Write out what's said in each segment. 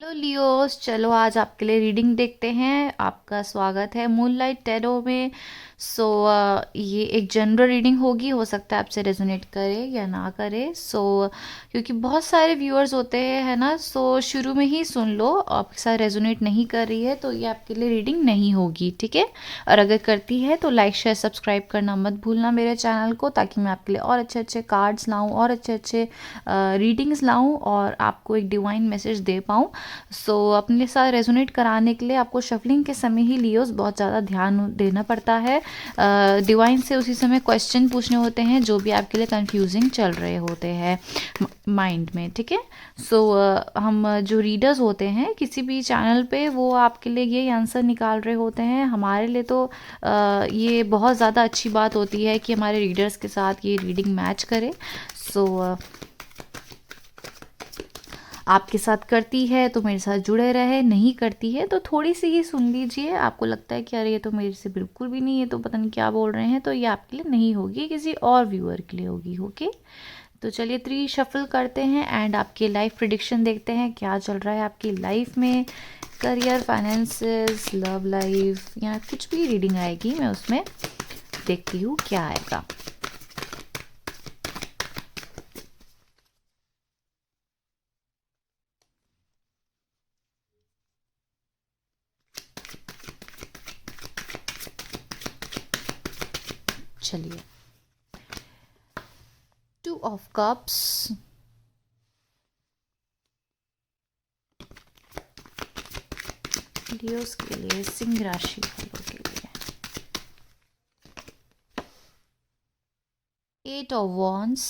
Hello Leos, चलो आज आपके लिए रीडिंग देखते हैं। आपका स्वागत है मूनलाइट टैरो में। सो ये एक जनरल रीडिंग होगी। हो सकता है आपसे रेजोनेट करे या ना करे। क्योंकि बहुत सारे व्यूअर्स होते हैं, है ना। शुरू में ही सुन लो, आपके साथ रेजोनेट नहीं कर रही है तो ये आपके लिए रीडिंग नहीं होगी, ठीक है। और अगर करती है तो लाइक शेयर सब्सक्राइब करना मत भूलना मेरे चैनल को, ताकि मैं आपके लिए और अच्छे अच्छे कार्ड्स लाऊं और अच्छे अच्छे रीडिंग्स लाऊं और आपको एक डिवाइन मैसेज दे पाऊँ। अपने साथ रेजोनेट कराने के लिए आपको शफलिंग के समय ही लियोस बहुत ज़्यादा ध्यान देना पड़ता है। डिवाइन से उसी समय क्वेश्चन पूछने होते हैं जो भी आपके लिए कंफ्यूजिंग चल रहे होते हैं माइंड में, ठीक है। हम जो रीडर्स होते हैं किसी भी चैनल पे, वो आपके लिए ये आंसर निकाल रहे होते हैं। हमारे लिए तो ये बहुत ज़्यादा अच्छी बात होती है कि हमारे रीडर्स के साथ ये रीडिंग मैच करे। सो आपके साथ करती है तो मेरे साथ जुड़े रहे, नहीं करती है तो थोड़ी सी ही सुन लीजिए। आपको लगता है कि अरे ये तो मेरे से बिल्कुल भी नहीं है, तो पता नहीं क्या बोल रहे हैं, तो ये आपके लिए नहीं होगी, किसी और व्यूअर के लिए होगी। ओके, तो चलिए 3 शफल करते हैं एंड आपकी लाइफ प्रिडिक्शन देखते हैं क्या चल रहा है आपकी लाइफ में। करियर, फाइनेंसेस, लव लाइफ, या कुछ भी रीडिंग आएगी मैं उसमें देखती हूँ क्या आएगा। चलिए, 2 ऑफ कप्स, लियोस के लिए, सिंह राशि वालों के लिए। 8 of wands,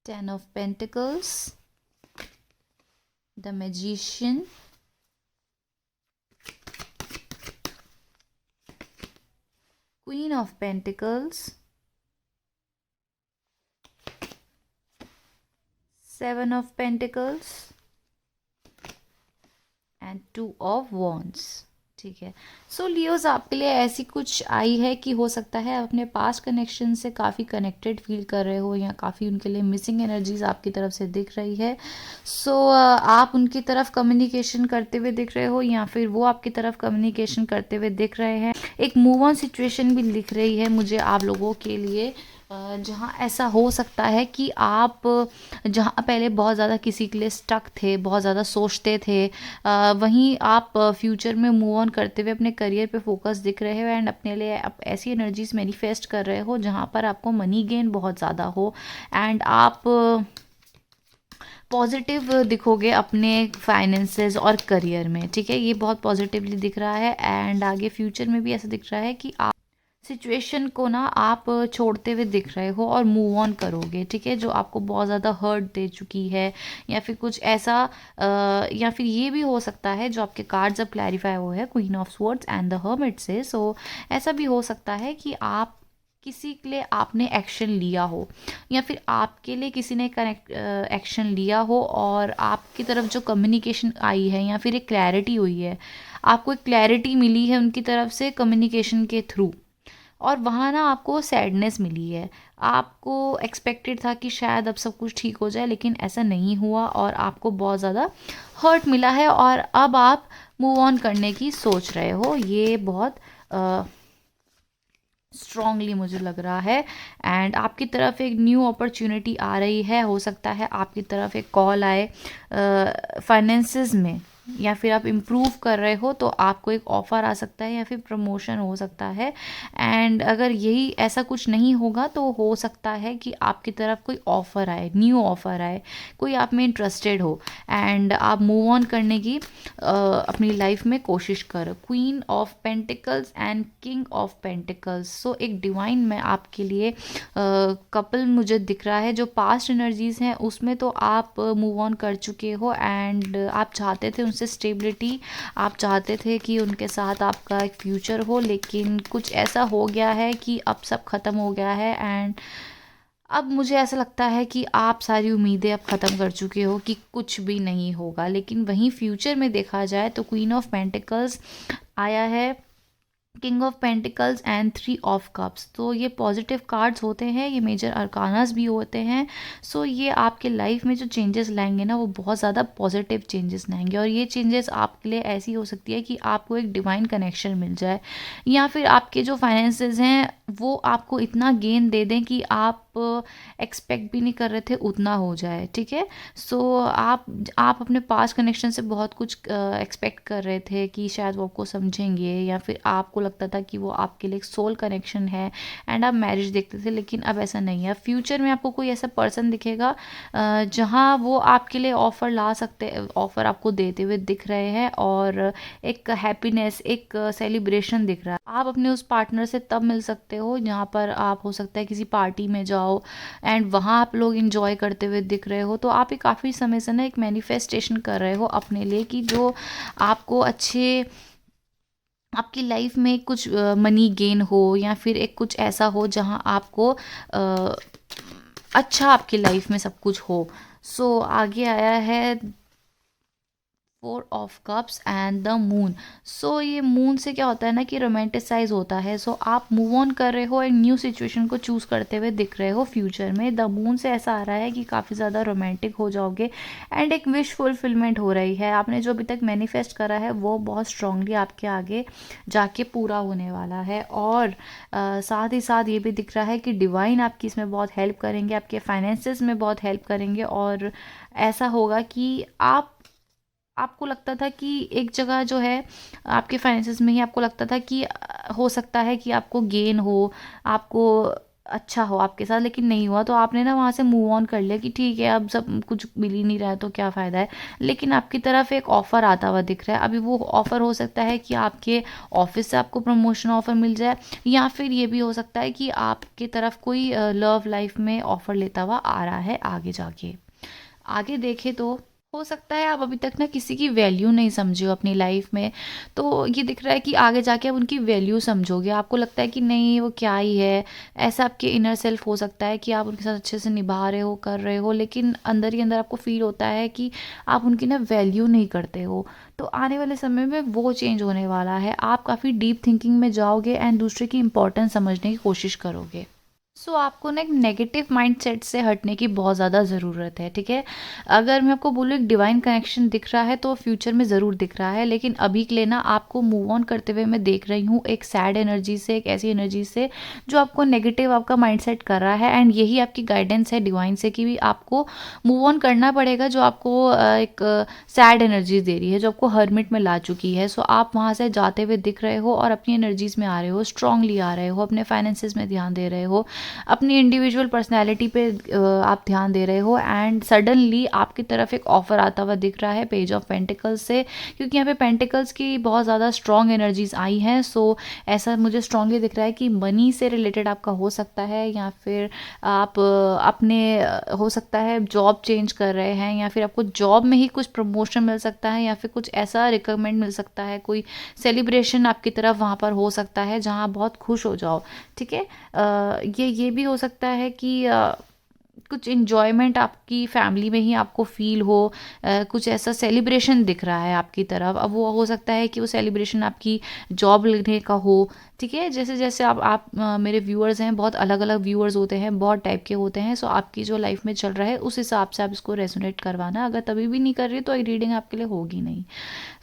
10 of pentacles, the magician, queen of pentacles, 7 of pentacles and 2 of wands, ठीक है। लियोज आपके लिए ऐसी कुछ आई है कि हो सकता है आप अपने पास्ट कनेक्शन से काफ़ी कनेक्टेड फील कर रहे हो, या काफ़ी उनके लिए मिसिंग एनर्जीज आपकी तरफ से दिख रही है। आप उनकी तरफ कम्युनिकेशन करते हुए दिख रहे हो, या फिर वो आपकी तरफ कम्युनिकेशन करते हुए दिख रहे हैं। एक मूव ऑन सिचुएशन भी दिख रही है मुझे आप लोगों के लिए, जहाँ ऐसा हो सकता है कि आप जहाँ पहले बहुत ज़्यादा किसी के लिए स्टक थे, बहुत ज़्यादा सोचते थे, वहीं आप फ्यूचर में मूव ऑन करते हुए अपने करियर पे फोकस दिख रहे हो एंड अपने लिए आप ऐसी एनर्जीज मैनिफेस्ट कर रहे हो जहाँ पर आपको मनी गेन बहुत ज़्यादा हो एंड आप पॉजिटिव दिखोगे अपने फाइनेंसेस और करियर में, ठीक है। ये बहुत पॉजिटिवली दिख रहा है एंड आगे फ्यूचर में भी ऐसा दिख रहा है कि आप सिचुएशन को ना आप छोड़ते हुए दिख रहे हो और मूव ऑन करोगे, ठीक है, जो आपको बहुत ज़्यादा हर्ट दे चुकी है, या फिर कुछ ऐसा या फिर ये भी हो सकता है जो आपके कार्ड्स अब क्लैरिफाई हुए हैं, queen of swords and the hermit से। ऐसा भी हो सकता है कि आप किसी के लिए आपने एक्शन लिया हो, या फिर आपके लिए किसी ने कनेक्ट एक्शन लिया हो और आपकी तरफ जो कम्युनिकेशन आई है या फिर एक क्लैरिटी हुई है, आपको एक क्लैरिटी मिली है उनकी तरफ से कम्युनिकेशन के थ्रू, और वहाँ ना आपको सैडनेस मिली है। आपको एक्सपेक्टेड था कि शायद अब सब कुछ ठीक हो जाए, लेकिन ऐसा नहीं हुआ और आपको बहुत ज़्यादा हर्ट मिला है और अब आप मूव ऑन करने की सोच रहे हो। ये बहुत स्ट्रांगली मुझे लग रहा है एंड आपकी तरफ एक न्यू अपॉर्चुनिटी आ रही है। हो सकता है आपकी तरफ एक कॉल आए फाइनेंसेस में, या फिर आप इम्प्रूव कर रहे हो तो आपको एक ऑफ़र आ सकता है, या फिर प्रमोशन हो सकता है। एंड अगर यही ऐसा कुछ नहीं होगा तो हो सकता है कि आपकी तरफ कोई ऑफ़र आए, न्यू ऑफ़र आए, कोई आप में इंटरेस्टेड हो एंड आप मूव ऑन करने की अपनी लाइफ में कोशिश करो। Queen of pentacles and king of pentacles, एक डिवाइन में आपके लिए कपल मुझे दिख रहा है। जो पास्ट एनर्जीज हैं उसमें तो आप मूव ऑन कर चुके हो एंड आप चाहते थे उनसे स्टेबिलिटी, आप चाहते थे कि उनके साथ आपका एक फ्यूचर हो, लेकिन कुछ ऐसा हो गया है कि अब सब ख़त्म हो गया है एंड अब मुझे ऐसा लगता है कि आप सारी उम्मीदें अब ख़त्म कर चुके हो कि कुछ भी नहीं होगा। लेकिन वहीं फ्यूचर में देखा जाए तो क्वीन ऑफ पेंटिकल्स आया है king of pentacles and three of cups. तो ये पॉजिटिव कार्ड्स होते हैं, ये मेजर अरकानास भी होते हैं। सो ये आपके लाइफ में जो चेंजेस लाएंगे ना, वो बहुत ज़्यादा पॉजिटिव चेंजेस लाएंगे। और ये चेंजेस आपके लिए ऐसी हो सकती है कि आपको एक डिवाइन कनेक्शन मिल जाए, या फिर आपके जो फाइनेंसेस हैं वो आपको इतना गेन दे दें कि आप एक्सपेक्ट भी नहीं कर रहे थे उतना हो जाए। ठीक है, सो आप अपने पास कनेक्शन से बहुत कुछ एक्सपेक्ट कर रहे थे कि शायद वो आपको समझेंगे, या फिर आपको लगता था कि वो आपके लिए एक सोल कनेक्शन है एंड आप मैरिज देखते थे, लेकिन अब ऐसा नहीं है। फ्यूचर में आपको कोई ऐसा पर्सन दिखेगा जहाँ वो आपके लिए ऑफ़र ला सकते, ऑफ़र आपको देते हुए दिख रहे हैं, और एक हैप्पीनेस, एक सेलिब्रेशन दिख रहा है। आप अपने उस पार्टनर से तब मिल सकते हो जहाँ पर आप, हो सकता है किसी पार्टी में जाओ एंड वहाँ आप लोग इंजॉय करते हुए दिख रहे हो। तो आप ये काफ़ी समय से ना एक मैनिफेस्टेशन कर रहे हो अपने लिए कि जो आपको अच्छे, आपकी लाइफ में कुछ मनी गेन हो, या फिर एक कुछ ऐसा हो जहाँ आपको अच्छा आपकी लाइफ में सब कुछ हो। सो आगे आया है four of cups and the moon. So ये मून से क्या होता है ना कि रोमांटिसाइज होता है। सो आप मूव ऑन कर रहे हो, एक न्यू सिचुएशन को चूज़ करते हुए दिख रहे हो फ्यूचर में। द मून से ऐसा आ रहा है कि काफ़ी ज़्यादा रोमांटिक हो जाओगे एंड एक विश फुलफिलमेंट हो रही है। आपने जो अभी तक मैनिफेस्ट करा है वो बहुत स्ट्रांगली आपके आगे जाके पूरा होने वाला है। और साथ ही साथ ये भी दिख रहा है कि डिवाइन आपकी इसमें बहुत हेल्प करेंगे, आपके फाइनेंसेस में बहुत हेल्प करेंगे। और ऐसा होगा कि आपको लगता था कि एक जगह जो है आपके फाइनेंसेस में ही आपको लगता था कि हो सकता है कि आपको गेन हो, आपको अच्छा हो आपके साथ, लेकिन नहीं हुआ। तो आपने ना वहाँ से मूव ऑन कर लिया कि ठीक है, अब सब कुछ मिल ही नहीं रहा है तो क्या फ़ायदा है। लेकिन आपकी तरफ एक ऑफ़र आता हुआ दिख रहा है। अभी वो ऑफ़र हो सकता है कि आपके ऑफिस से आपको प्रमोशन ऑफ़र मिल जाए, या फिर ये भी हो सकता है कि आपकी तरफ कोई लव लाइफ में ऑफ़र लेता हुआ आ रहा है आगे जाके। आगे देखें तो हो सकता है आप अभी तक ना किसी की वैल्यू नहीं समझे हो अपनी लाइफ में। तो ये दिख रहा है कि आगे जाके आप उनकी वैल्यू समझोगे। आपको लगता है कि नहीं वो क्या ही है, ऐसा आपके इनर सेल्फ हो सकता है कि आप उनके साथ अच्छे से निभा रहे हो, कर रहे हो, लेकिन अंदर ही अंदर आपको फील होता है कि आप उनकी ना वैल्यू नहीं करते हो। तो आने वाले समय में वो चेंज होने वाला है। आप काफ़ी डीप थिंकिंग में जाओगे एंड दूसरे की इंपॉर्टेंस समझने की कोशिश करोगे। सो आपको ना एक नेगेटिव माइंडसेट से हटने की बहुत ज़्यादा ज़रूरत है। ठीक है, अगर मैं आपको बोलूँ एक डिवाइन कनेक्शन दिख रहा है तो फ्यूचर में ज़रूर दिख रहा है, लेकिन अभी के लिए ना आपको मूव ऑन करते हुए मैं देख रही हूँ एक सैड एनर्जी से, एक ऐसी एनर्जी से जो आपको नेगेटिव आपका माइंडसेट कर रहा है। एंड यही आपकी गाइडेंस है डिवाइन से कि भी आपको मूव ऑन करना पड़ेगा, जो आपको एक सैड एनर्जीज दे रही है, जो आपको हर्मिट में ला चुकी है। सो आप वहाँ से जाते हुए दिख रहे हो और अपनी एनर्जीज में आ रहे हो, स्ट्रांगली आ रहे हो, अपने फाइनेंसेस में ध्यान दे रहे हो, अपनी इंडिविजुअल पर्सनैलिटी पे आप ध्यान दे रहे हो। एंड सडनली आपकी तरफ एक ऑफर आता हुआ दिख रहा है पेज ऑफ पेंटिकल्स से, क्योंकि यहाँ पे पेंटिकल्स की बहुत ज़्यादा स्ट्रॉन्ग एनर्जीज आई हैं। सो ऐसा मुझे स्ट्रांगली दिख रहा है कि मनी से रिलेटेड आपका हो सकता है, या फिर आप अपने हो सकता है जॉब चेंज कर रहे हैं, या फिर आपको जॉब में ही कुछ प्रमोशन मिल सकता है, या फिर कुछ ऐसा रिकमेंड मिल सकता है, कोई सेलिब्रेशन आपकी तरफ वहाँ पर हो सकता है जहाँ आप बहुत खुश हो जाओ। ठीक है, ये भी हो सकता है कि कुछ इन्जॉयमेंट आपकी फैमिली में ही आपको फील हो, कुछ ऐसा सेलिब्रेशन दिख रहा है आपकी तरफ। अब वो हो सकता है कि वो सेलिब्रेशन आपकी जॉब लगने का हो। ठीक है, जैसे जैसे आप मेरे व्यूअर्स हैं, बहुत अलग अलग व्यूअर्स होते हैं, बहुत टाइप के होते हैं। सो आपकी जो लाइफ में चल रहा है उस हिसाब से आप इसको रेजोनेट करवाना। अगर तभी भी नहीं कर रही तो एक रीडिंग आपके लिए होगी नहीं।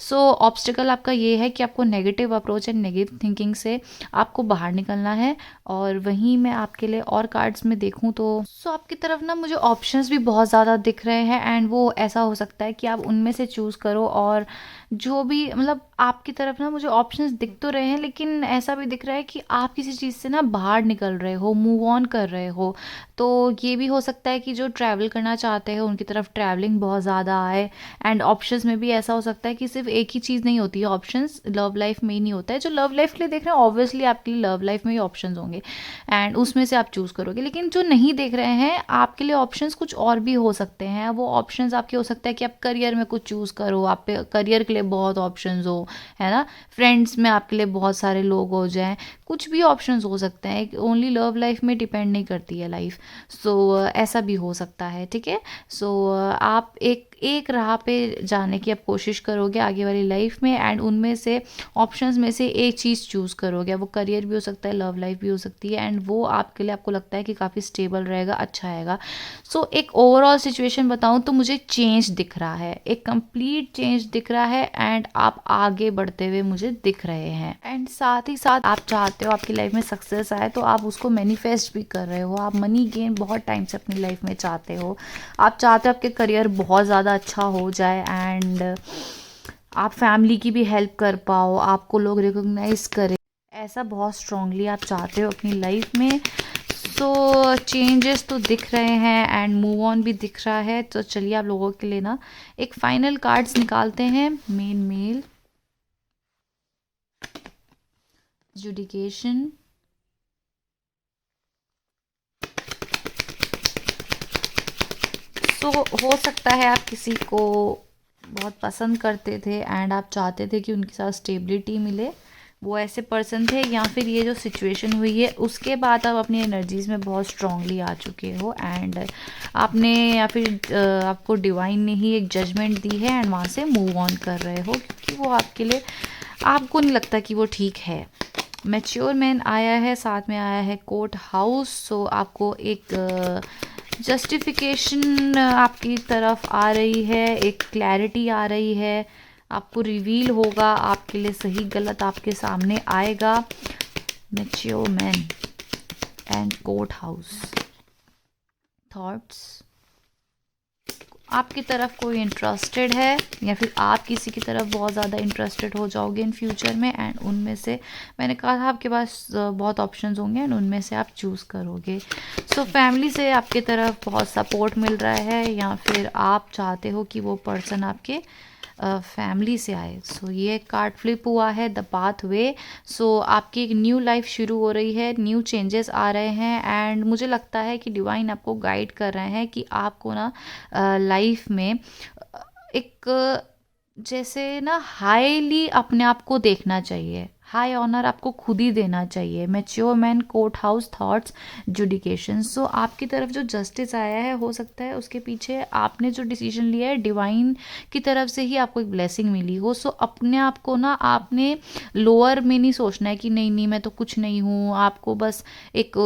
सो ऑब्स्टिकल आपका ये है कि आपको negative approach and negative thinking से आपको बाहर निकलना है। और वहीं मैं आपके लिए और कार्ड्स में देखूं तो आपकी तरफ ना मुझे ऑप्शंस भी बहुत ज़्यादा दिख रहे हैं, एंड वो ऐसा हो सकता है कि आप उनमें से चूज़ करो। और जो भी मतलब आपकी तरफ ना मुझे ऑप्शंस दिख तो रहे हैं, लेकिन ऐसा भी दिख रहा है कि आप किसी चीज़ से ना बाहर निकल रहे हो, मूव ऑन कर रहे हो। तो ये भी हो सकता है कि जो ट्रैवल करना चाहते हैं उनकी तरफ ट्रैवलिंग बहुत ज़्यादा आए। एंड ऑप्शंस में भी ऐसा हो सकता है कि सिर्फ एक ही चीज़ नहीं होती है, ऑप्शंस लव लाइफ में ही नहीं होता है। जो लव लाइफ के लिए देख रहे हैं ऑब्वियसली आपके लिए लव लाइफ में ही ऑप्शंस होंगे एंड उसमें से आप चूज़ करोगे। लेकिन जो नहीं देख रहे हैं आपके लिए ऑप्शंस कुछ और भी हो सकते हैं। वो ऑप्शंस आपके हो सकता है कि आप करियर में कुछ चूज़ करो, आप पे करियर के लिए बहुत ऑप्शंस हो, है ना, फ्रेंड्स में आपके लिए बहुत सारे लोग हो जाएं, कुछ भी ऑप्शंस हो सकते हैं, ओनली लव लाइफ में डिपेंड नहीं करती है लाइफ। सो ऐसा भी हो सकता है, ठीक है। सो आप एक एक राह पे जाने की आप कोशिश करोगे आगे वाली लाइफ में, एंड उनमें से ऑप्शंस में से एक चीज़ चूज़ करोगे। वो करियर भी हो सकता है, लव लाइफ भी हो सकती है, एंड वो आपके लिए आपको लगता है कि काफ़ी स्टेबल रहेगा, अच्छा रहेगा। सो एक ओवरऑल सिचुएशन बताऊं तो मुझे चेंज दिख रहा है, एक कंप्लीट चेंज दिख रहा है, एंड आप आगे बढ़ते हुए मुझे दिख रहे हैं। एंड साथ ही साथ आप चाहते हो आपकी लाइफ में सक्सेस आए, तो आप उसको मैनिफेस्ट भी कर रहे हो। आप मनी गेन बहुत टाइम से अपनी लाइफ में चाहते हो। आप चाहते हो आपके करियर बहुत ज़्यादा अच्छा हो जाए, एंड आप फैमिली की भी हेल्प कर पाओ, आपको लोग रिकॉग्नाइज करें, ऐसा बहुत स्ट्रांगली आप चाहते हो अपनी लाइफ में। सो चेंजेस तो दिख रहे हैं एंड मूव ऑन भी दिख रहा है। तो चलिए आप लोगों के लिए ना एक फाइनल कार्ड्स निकालते हैं। मेन मेल, जुडिकेशन, तो हो सकता है आप किसी को बहुत पसंद करते थे एंड आप चाहते थे कि उनके साथ स्टेबिलिटी मिले, वो ऐसे पर्सन थे, या फिर ये जो सिचुएशन हुई है उसके बाद आप अपनी एनर्जीज़ में बहुत स्ट्रांगली आ चुके हो, एंड आपने या फिर आपको डिवाइन ने ही एक जजमेंट दी है एंड वहाँ से मूव ऑन कर रहे हो, क्योंकि वो आपके लिए, आपको नहीं लगता कि वो ठीक है। मैच्योर मैन आया है, साथ में आया है कोर्ट हाउस। सो आपको एक जस्टिफिकेशन आपकी तरफ आ रही है, एक क्लैरिटी आ रही है, आपको रिवील होगा, आपके लिए सही गलत आपके सामने आएगा। Mature man and court house. Thoughts, आपकी तरफ कोई इंटरेस्टेड है या फिर आप किसी की तरफ बहुत ज़्यादा इंटरेस्टेड हो जाओगे इन फ्यूचर में, एंड उनमें से मैंने कहा था आपके पास बहुत ऑप्शंस होंगे एंड उनमें से आप चूज़ करोगे। सो फैमिली से आपके तरफ बहुत सपोर्ट मिल रहा है, या फिर आप चाहते हो कि वो पर्सन आपके फैमिली से आए। सो ये कार्ड फ्लिप हुआ है, द पाथ वे। सो आपकी एक न्यू लाइफ शुरू हो रही है, न्यू चेंजेस आ रहे हैं, एंड मुझे लगता है कि डिवाइन आपको गाइड कर रहे हैं कि आपको ना लाइफ में एक जैसे ना हाईली अपने आप को देखना चाहिए, हाई ऑनर आपको खुद ही देना चाहिए। Mature man, court house, thoughts, judication. So आपकी तरफ जो जस्टिस आया है, हो सकता है उसके पीछे आपने जो डिसीजन लिया है डिवाइन की तरफ से ही आपको एक ब्लेसिंग मिली हो। सो अपने आप को ना आपने लोअर में नहीं सोचना है कि नहीं नहीं मैं तो कुछ नहीं हूँ। आपको बस एक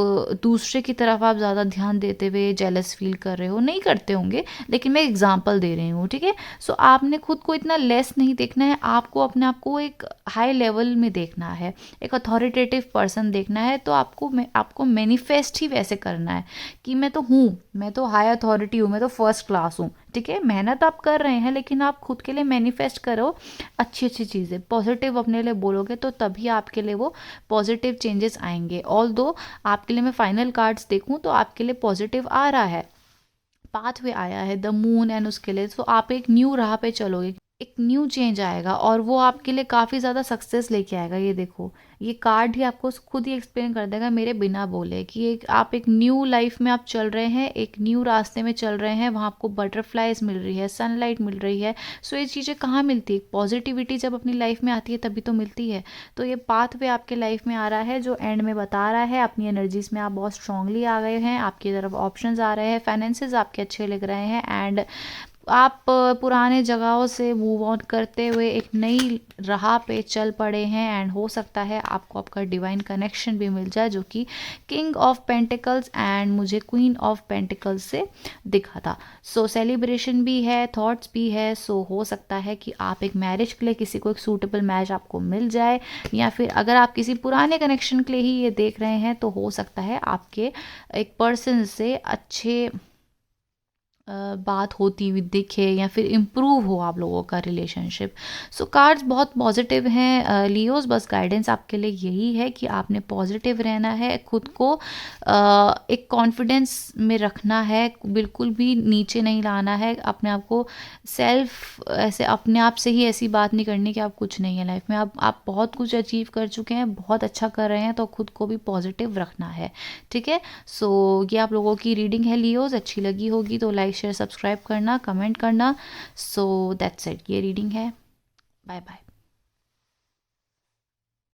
दूसरे की तरफ आप ज़्यादा ध्यान देते हुए जेलस फील कर रहे हो, नहीं करते होंगे लेकिन मैं एग्जाम्पल दे रही हूँ, ठीक है। सो आपने खुद को इतना लेस नहीं देखना है, आपको अपने आप को एक हाई लेवल में देखना है, एक अथॉरिटेटिव पर्सन देखना है। तो आपको मैनिफेस्ट ही वैसे करना है कि मैं तो हूँ, मैं तो हाई अथॉरिटी हूँ, मैं तो फर्स्ट क्लास हूँ, ठीक है। मेहनत आप कर रहे हैं लेकिन आप खुद के लिए मैनिफेस्ट करो अच्छी अच्छी चीज़ें, पॉजिटिव अपने लिए बोलोगे तो तभी आपके लिए वो पॉजिटिव चेंजेस आएंगे। ऑल दो आपके लिए मैं फाइनल कार्ड्स देखूँ तो आपके लिए पॉजिटिव आ रहा है, पाथवे आया है द मून, एंड उसके लिए तो आप एक न्यू राह पे चलोगे, एक न्यू चेंज आएगा और वो आपके लिए काफ़ी ज़्यादा सक्सेस लेके आएगा। ये देखो, ये कार्ड ही आपको खुद ही एक्सप्लेन कर देगा मेरे बिना बोले कि आप एक न्यू लाइफ में आप चल रहे हैं, एक न्यू रास्ते में चल रहे हैं। वहाँ आपको बटरफ्लाइज मिल रही है, सनलाइट मिल रही है। सो ये चीज़ें कहाँ मिलती है? पॉजिटिविटी जब अपनी लाइफ में आती है तभी तो मिलती है। तो ये पाथ वे आपके लाइफ में आ रहा है जो एंड में बता रहा है अपनी एनर्जीज में आप बहुत स्ट्रांगली आ गए हैं, आपकी तरफ ऑप्शंस आ रहे हैं, फाइनेंसेस आपके अच्छे लग रहे हैं, एंड आप पुराने जगहों से मूव ऑन करते हुए एक नई राह पे चल पड़े हैं, एंड हो सकता है आपको आपका डिवाइन कनेक्शन भी मिल जाए जो कि किंग ऑफ पेंटिकल्स एंड मुझे क्वीन ऑफ पेंटिकल्स से दिखा था। सो सेलिब्रेशन भी है, थॉट्स भी है। सो हो सकता है कि आप एक मैरिज के लिए किसी को एक सूटेबल मैच आपको मिल जाए, या फिर अगर आप किसी पुराने कनेक्शन के लिए ही ये देख रहे हैं तो हो सकता है आपके एक पर्सन से अच्छे बात होती हुई दिखे, या फिर इम्प्रूव हो आप लोगों का रिलेशनशिप। सो कार्ड्स बहुत पॉजिटिव हैं लियोस, बस गाइडेंस आपके लिए यही है कि आपने पॉजिटिव रहना है, खुद को एक कॉन्फिडेंस में रखना है, बिल्कुल भी नीचे नहीं लाना है अपने आप को। सेल्फ ऐसे अपने आप से ही ऐसी बात नहीं करनी कि आप कुछ नहीं है लाइफ में, आप बहुत कुछ अचीव कर चुके हैं, बहुत अच्छा कर रहे हैं, तो खुद को भी पॉजिटिव रखना है, ठीक है। सो ये आप लोगों की रीडिंग है लियोस, अच्छी लगी होगी तो लाइक शेयर सब्सक्राइब करना, कमेंट करना। सो दैट्स इट, ये रीडिंग है। Bye bye.